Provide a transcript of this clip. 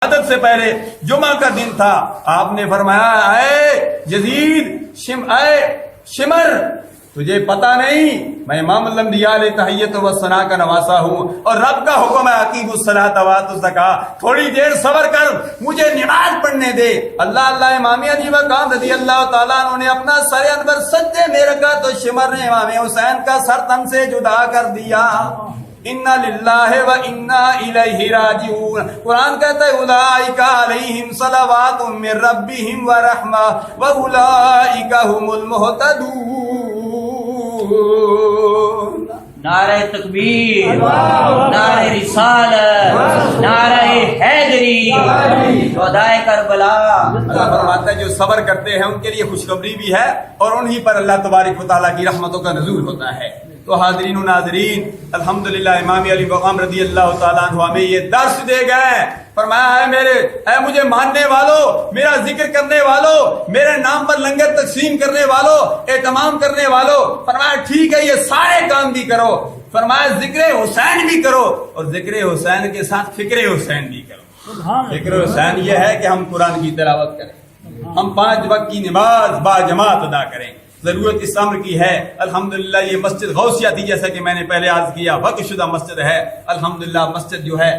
عادت سے پہلے جمعہ کا دن تھا، آپ نے فرمایا اے یزید اے شمر، تجھے پتہ نہیں میں امام الانبیاء علیہ تحیت و ثنا کا نواسا ہوں، اور رب کا حکم ہے اقیموا الصلاۃ وآتوا الزکاۃ، تھوڑی دیر صبر کر مجھے نماز پڑھنے دے۔ اللہ امام علی مقام رضی اللہ تعالیٰ عنہ نے اپنا سر انور سجدے میں رکھا تو شمر نے امام حسین کا سر تن سے جدا کر دیا۔ انا للہ و انا الیہ راجعون، قرآن کہتا ہے اولئک علیہم صلوات من ربہم ورحمہ واولئک هم المہتدون۔ نعرہ تکبیر، نعرہ رسالت، نعرہ حیدری، شہدائے کربلا۔ اللہ فرماتا ہے جو صبر کرتے ہیں ان کے لیے خوشخبری بھی ہے، اور انہی پر اللہ تبارک و تعالیٰ کی رحمتوں کا نزول ہوتا ہے۔ تو حاضرین و ناظرین، الحمدللہ امام علی مقام رضی اللہ تعالیٰ عنہ ہمیں یہ درس دے گئے، فرمایا اے مجھے ماننے والوں، میرا ذکر کرنے والوں، میرے نام پر لنگر تقسیم کرنے والوں، اہتمام کرنے والوں، فرمایا ٹھیک ہے یہ سارے کام بھی کرو، فرمایا ذکر حسین بھی کرو، اور ذکر حسین کے ساتھ فکر حسین بھی کرو۔ فکر حسین یہ ہے کہ ہم قرآن کی تلاوت کریں، ہم 5 وقت کی نماز با جماعت ادا کریں، ضرورت اس امر کی ہے۔ الحمدللہ یہ مسجد غوثیہ تھی، جیسا کہ میں نے پہلے عرض کیا، وقف شدہ مسجد ہے، الحمدللہ مسجد جو ہے